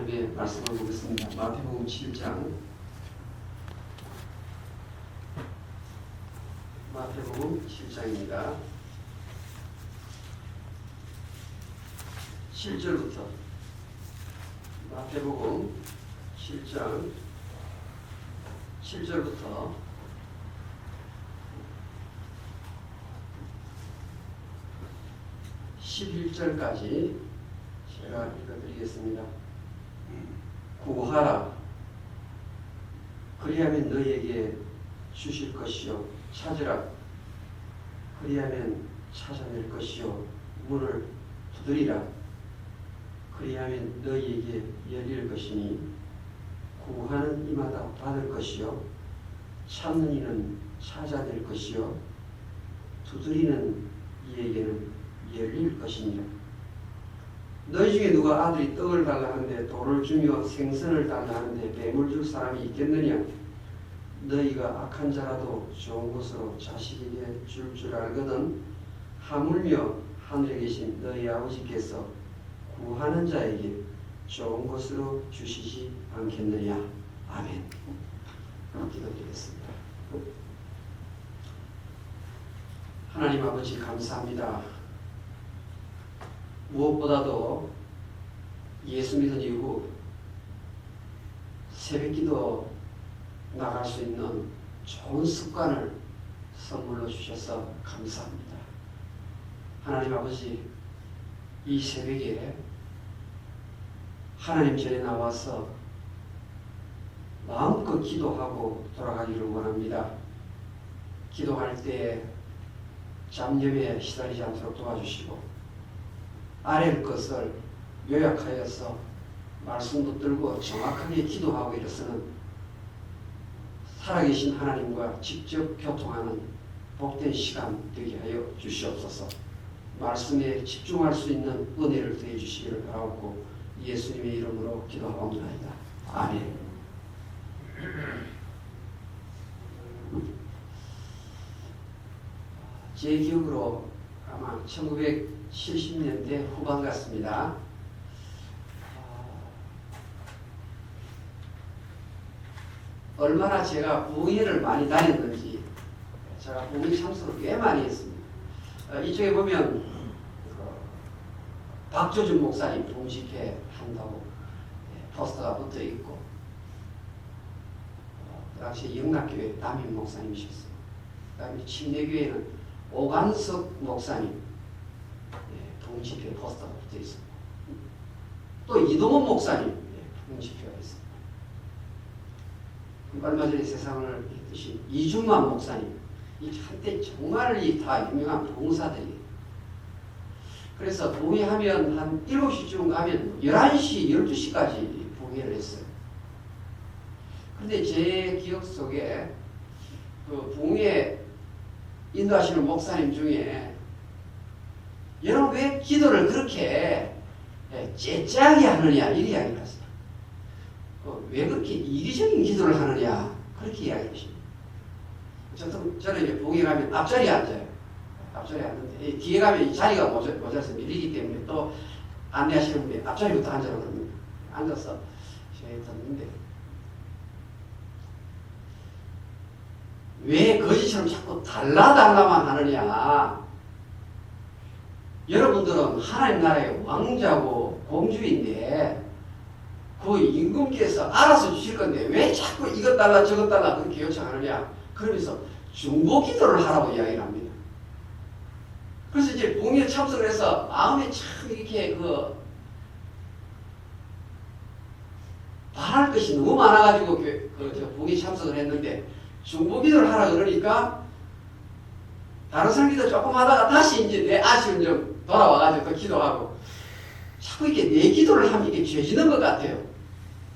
하나님의 말씀을 보겠습니다. 마태복음 7장. 마태복음 7장입니다. 7절부터 마태복음 7장 7절부터 11절까지 제가 읽어드리겠습니다. 구하라. 그리하면 너희에게 주실 것이요. 찾으라. 그리하면 찾아낼 것이요. 문을 두드리라. 그리하면 너희에게 열릴 것이니 구하는 이마다 받을 것이요. 찾는 이는 찾아낼 것이요. 두드리는 이에게는 열릴 것이니라. 너희 중에 누가 아들이 떡을 달라 하는데 돌을 주며 생선을 달라 하는데 뱀을 줄 사람이 있겠느냐? 너희가 악한 자라도 좋은 것으로 자식에게 줄 알거든. 하물며 하늘에 계신 너희 아버지께서 구하는 자에게 좋은 것으로 주시지 않겠느냐? 아멘. 기도드리겠습니다. 하나님 아버지 감사합니다. 무엇보다도 예수 믿은 이후 새벽기도 나갈 수 있는 좋은 습관을 선물로 주셔서 감사합니다. 하나님 아버지, 이 새벽에 하나님 전에 나와서 마음껏 기도하고 돌아가기를 원합니다. 기도할 때 잡념에 시달리지 않도록 도와주시고 아랠 것을 요약하여서 말씀도 들고 정확하게 기도하고 이래서는 살아계신 하나님과 직접 교통하는 복된 시간 되게 하여 주시옵소서. 말씀에 집중할 수 있는 은혜를 더해 주시기를 바라옵고 예수님의 이름으로 기도하옵나이다. 아멘. 제 기억으로 아마 1970년대 후반 같습니다. 얼마나 제가 부흥회를 많이 다녔는지 제가 부흥회 참석을 꽤 많이 했습니다. 이쪽에 보면 박조준 목사님 부흥식회 한다고 포스터가 붙어 있고 그 당시에 영락교회 담임 목사님이셨어요. 그 다음에 침례교회는 오관석 목사님 부흥식회 포스터가 붙어 있습니다. 또 이동원 목사님 부흥식회가 있습니다. 얼마 전에 세상을 했듯이 이중만 목사님, 이 한때 정말 다 유명한 부흥사들이에요. 그래서 부흥회하면 한 7시쯤 가면 11시, 12시까지 부흥회를 했어요. 그런데 제 기억 속에 그 부흥회 인도하시는 목사님 중에 여러분 왜 기도를 그렇게 째째하게 하느냐 이런 이야기를 하세요. 왜 그렇게 이기적인 기도를 하느냐 그렇게 이야기하십니다. 저는 이제 부흥회 가면 앞자리에 앉아요. 앞자리에 앉는데 뒤에 가면 이 자리가 모자라서 밀리기 때문에 또 안내하시는 분이 앞자리부터 앉으라고 그럽니다. 앉아서 제가 듣는데 왜 거지처럼 자꾸 달라달라만 하느냐. 여러분들은 하나님 나라의 왕자고 공주인데 그 임금께서 알아서 주실 건데 왜 자꾸 이것 달라 저것 달라 그렇게 요청하느냐. 그러면서 중보기도를 하라고 이야기를 합니다. 그래서 이제 부흥회에 참석을 해서 마음에 참 이렇게 바랄 것이 너무 많아가지고 부흥회에 참석을 했는데 중보기도를 하라 그러니까 다른 사람들도 조금 하다가 다시 이제 내 아쉬운 점 돌아와가지고 또 기도하고 자꾸 이렇게 내 기도를 하면 이게 죄지는 것 같아요.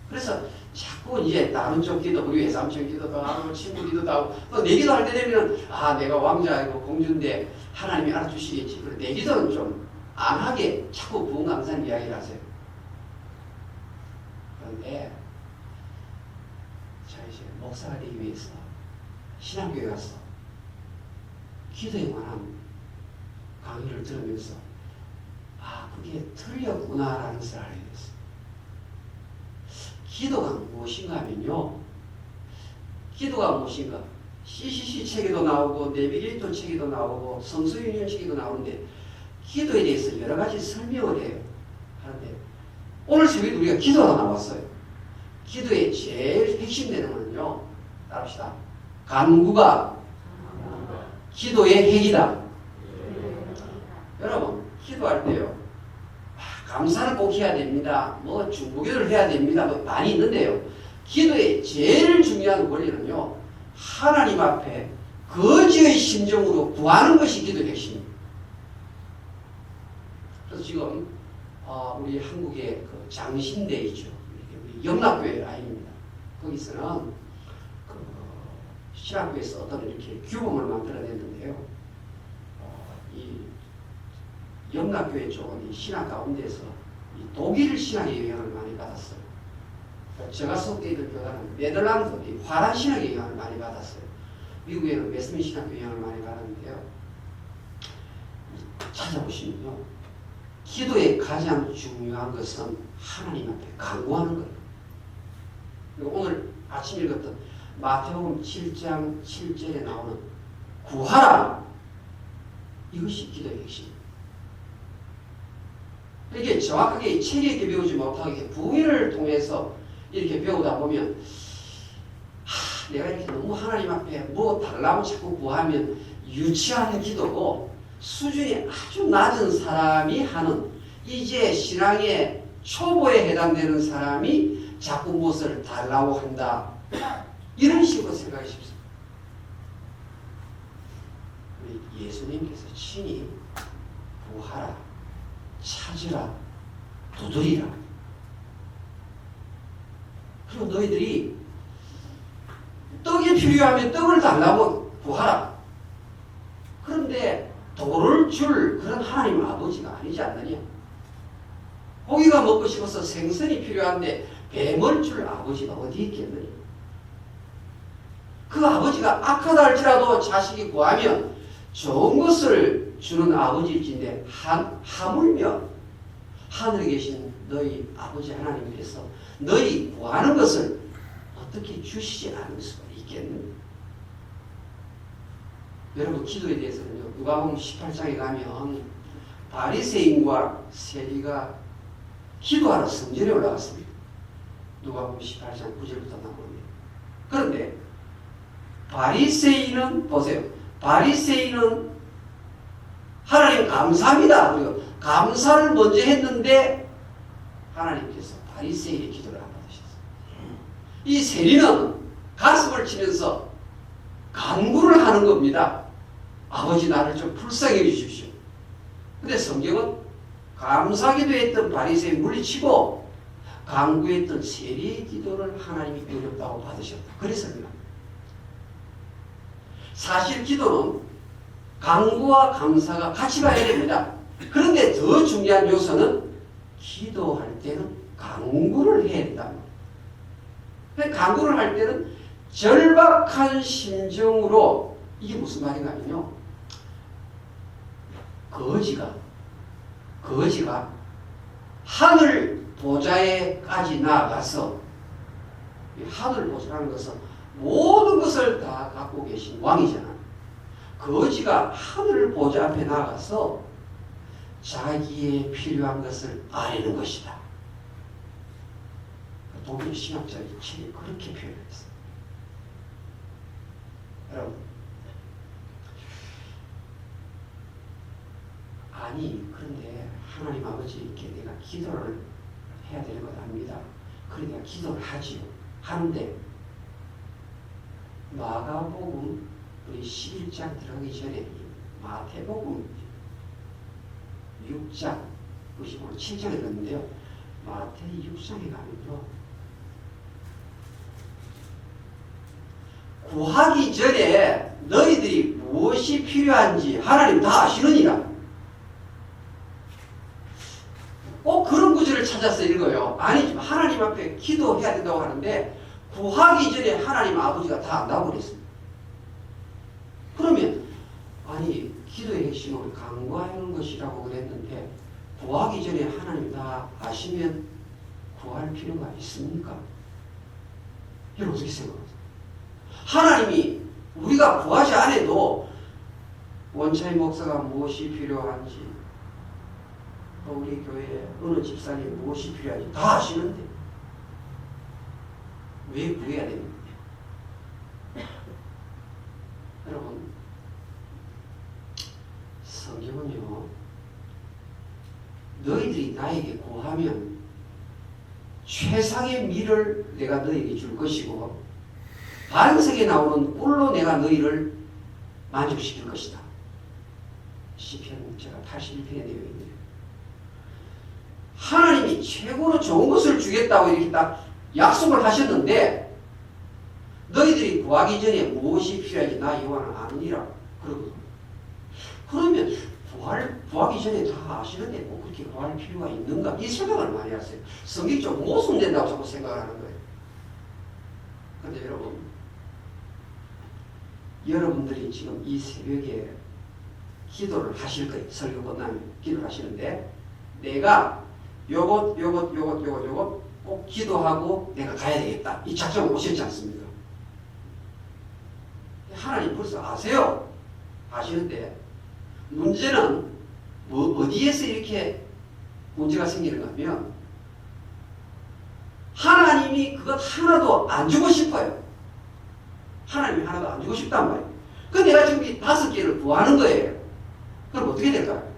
그래서 자꾸 이제 다른 쪽 기도, 우리 외삼촌 기도도 하고 친구 기도도 하고 또 내 기도할 때 되면 내가 왕자이고 공주인데 하나님이 알아주시겠지. 그래 내 기도는 좀 안 하게 자꾸 부흥 강사님 이야기를 하세요. 그런데 제가 이제 목사가 되기 위해서 신앙교회 가서 기도에 관한 강의를 들으면서 그게 틀렸구나라는 것을 알게 됐어요. 기도가 무엇인가 하면요. 기도가 무엇인가? CCC 책에도 나오고 내비게이터 책에도 나오고 성서윤현 책에도 나오는데 기도에 대해서 여러 가지 설명을 해요. 하는데 오늘 새벽에 우리가 기도가 나왔어요. 기도의 제일 핵심 내용은요. 따라합시다. 간구가 기도의 핵이다. 여러분 기도할 때요. 감사를 꼭 해야 됩니다. 뭐 중보기도를 해야 됩니다. 뭐 많이 있는데요. 기도의 제일 중요한 원리는요. 하나님 앞에 거지의 심정으로 구하는 것이 기도의 핵심입니다. 그래서 지금 우리 한국의 그 장신대 있죠. 우리 영락교회 라인입니다. 거기서는 그 신학교에서 어떤 이렇게 규범을 만들어냈는데요. 이 영락교회 쪽은 이 신학 가운데서 이 독일 신학의 영향을 많이 받았어요. 제가 속해 있는 교단은 네덜란드 이 화란 신학의 영향을 많이 받았어요. 미국에는 웨스민 신학의 영향을 많이 받았는데요. 찾아보시면요. 기도의 가장 중요한 것은 하나님 앞에 간구하는 거예요. 그리고 오늘 아침 읽었던 마태복음 7장 7절에 나오는 구하라. 이것이 기도의 핵심입니다. 이렇게 정확하게 책에 있게 배우지 못하게 부인을 통해서 이렇게 배우다 보면 내가 이렇게 너무 하나님 앞에 뭐 달라고 자꾸 구하면 유치한 기도고 수준이 아주 낮은 사람이 하는 이제 신앙의 초보에 해당되는 사람이 자꾸 무엇을 달라고 한다. 이런 식으로 생각이 쉽습니다. 우리 예수님께서 친히 구하라, 찾으라, 두드리라. 그리고 너희들이 떡이 필요하면 떡을 달라고 구하라. 그런데 돌을 줄 그런 하나님 아버지가 아니지 않느냐. 고기가 먹고 싶어서 생선이 필요한데 뱀을 줄 아버지가 어디 있겠느냐. 그 아버지가 악하다 할지라도 자식이 구하면 좋은 것을 주는 아버지일진데 하물며 하늘에 계신 너희 아버지 하나님께서 너희 구하는 것을 어떻게 주시지 않을 수가 있겠느냐. 여러분 기도에 대해서는요. 누가복음 18장에 가면 바리새인과 세리가 기도하러 성전에 올라갔습니다. 누가복음 18장 9절부터 나옵니다. 그런데 바리새인은 보세요. 바리새인은 하나님 감사합니다. 그리고 감사를 먼저 했는데 하나님께서 바리새인의 기도를 안 받으셨어요. 이 세리는 가슴을 치면서 간구를 하는 겁니다. 아버지 나를 좀 불쌍히 해주십시오. 근데 성경은 감사기도 했던 바리새인 물리치고 간구했던 세리의 기도를 하나님이 어렵다고 받으셨다. 그래서입니다. 사실 기도는 간구와 감사가 같이 가야 됩니다. 그런데 더 중요한 요소는 기도할 때는 간구를 해야 된다. 간구를 할 때는 절박한 심정으로 이게 무슨 말인가 하면요. 거지가 하늘 보좌에까지 나아가서 하늘 보좌라는 것은 모든 것을 다 갖고 계신 왕이잖아. 거지가 하늘 보좌 앞에 나가서 자기의 필요한 것을 아뢰는 것이다. 독일 신학자의 책이 그렇게 표현했어요. 여러분, 아니 그런데 하나님 아버지께 내가 기도를 해야 되는 것 압니다. 그러니까 기도를 하지요. 하는데 마가복음 우리 11장 들어가기 전에 마태복음 6장 우리 오늘 7장에 있는데요. 마태 6장에 가면요. 구하기 전에 너희들이 무엇이 필요한지 하나님 다 아시느니라. 꼭 그런 구절을 찾아서 읽어요. 아니지만 하나님 앞에 기도해야 된다고 하는데 구하기 전에 하나님 아버지가 다 안다고 그랬습니다. 그러면 아니 기도의 핵심은 간구하는 것이라고 그랬는데 구하기 전에 하나님 다 아시면 구할 필요가 있습니까? 여러분 어떻게 생각하세요? 하나님이 우리가 구하지 않아도 원차인 목사가 무엇이 필요한지 또 우리 교회에 어느 집사님 무엇이 필요한지 다 아시는데 왜 구해야 됩니까? 여러분 성경은요 너희들이 나에게 구하면 최상의 밀을 내가 너에게 줄 것이고 반석에 나오는 꿀로 내가 너희를 만족시킬 것이다. 시편 제가 81편에 되어 있네요. 하나님이 최고로 좋은 것을 주겠다고 이렇게 딱 약속을 하셨는데 너희들이 구하기 전에 무엇이 필요한지 나 여호와는 아느니라 그러거든요. 그러면 구하기 전에 다 아시는데 뭐 그렇게 구할 필요가 있는가? 이 생각을 많이 하세요. 성경적 모순된다고 자꾸 생각을 하는 거예요. 그런데 여러분들이 지금 이 새벽에 기도를 하실 거예요. 설교 끝나면 기도를 하시는데 내가 요것 꼭 기도하고 내가 가야 되겠다. 이 작정을 오셨지 않습니까? 하나님 벌써 아세요. 아시는데 문제는 어디에서 이렇게 문제가 생기는가 하면 하나님이 그것 하나도 안 주고 싶어요. 하나님이 하나도 안 주고 싶단 말이에요. 근데 내가 지금 이 5개를 구하는 거예요. 그럼 어떻게 될까요?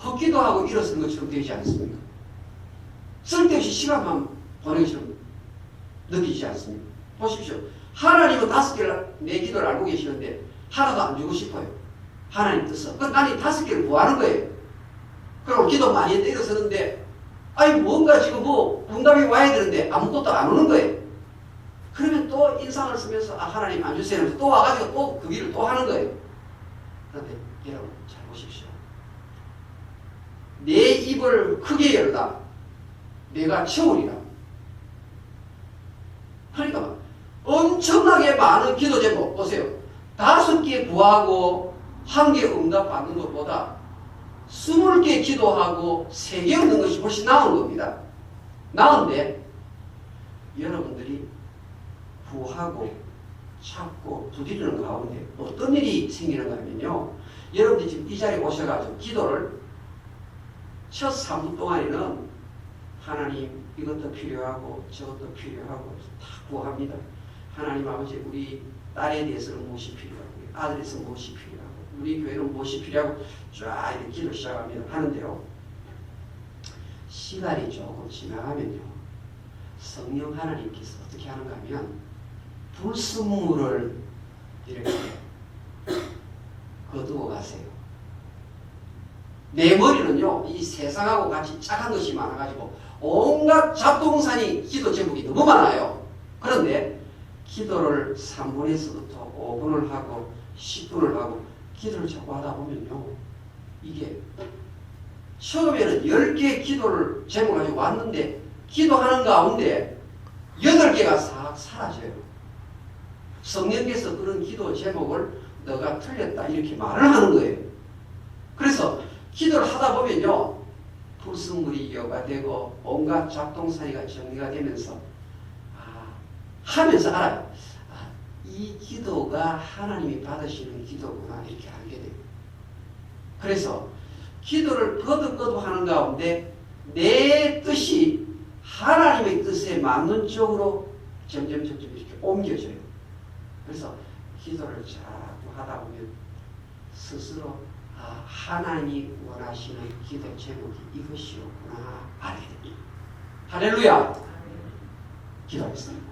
헛기도 하고 일어서는 것처럼 되지 않습니까? 쓸데없이 시간만 보내는 것처럼 느끼지 않습니까? 보십시오. 하나님은 5개를 내 기도를 알고 계시는데 하나도 안 주고 싶어요. 하나님 뜻은. 그럼 나는 5개를 구하는 거예요. 그럼 기도 많이 했는데 일어서는데 아니 뭔가 지금 뭐 응답이 와야 되는데 아무것도 안 오는 거예요. 그러면 또 인상을 쓰면서 아 하나님 안 주세요 하면서 또 와가지고 또 그 일을 또 하는 거예요. 그런데 여러분 잘 보십시오. 내 입을 크게 열다 내가 채우리라. 그러니까 엄청나게 많은 기도 제목 보세요. 5개 구하고 1개 응답 받는 것보다 20개 기도하고 3개 얻는 것이 훨씬 나은 겁니다. 나은데 여러분들이 구하고 찾고 부딪히는 가운데 어떤 일이 생기는가 하면요. 여러분들이 지금 이 자리에 오셔가지고 기도를 첫 3분 동안에는 하나님 이것도 필요하고 저것도 필요하고 다 구합니다. 하나님 아버지 우리 딸에 대해서는 무엇이 필요하고 우리 아들에 대해서는 무엇이 필요하고 우리 교회는 무엇이 필요하고 쫙 이렇게 기도 시작합니다. 하는데요. 시간이 조금 지나가면요. 성령 하나님께서 어떻게 하는가 하면 불순물을 이렇게 거두어 가세요. 내 머리는요, 이 세상하고 같이 착한 것이 많아가지고 온갖 잡동사니 기도 제목이 너무 많아요. 그런데 기도를 3분에서부터 5분을 하고 10분을 하고 기도를 자꾸 하다 보면요, 이게 처음에는 10개 기도를 제목을 가지고 왔는데 기도하는 가운데 8개가 싹 사라져요. 성령께서 그런 기도 제목을 너가 틀렸다 이렇게 말을 하는 거예요. 그래서 기도를 하다 보면요 불순물이 이어가되고 온갖 잡동사니가 정리가 되면서 하면서 알아요. 이 기도가 하나님이 받으시는 기도구나 이렇게 알게 돼요. 그래서 기도를 거듭 하는 가운데 내 뜻이 하나님의 뜻에 맞는 쪽으로 점점 이렇게 옮겨져요. 그래서 기도를 자꾸 하다 보면 스스로 하나님이 원하시는 기도 제목이 이것이었구나 알게 됩니다. 할렐루야! 기도하겠습니다.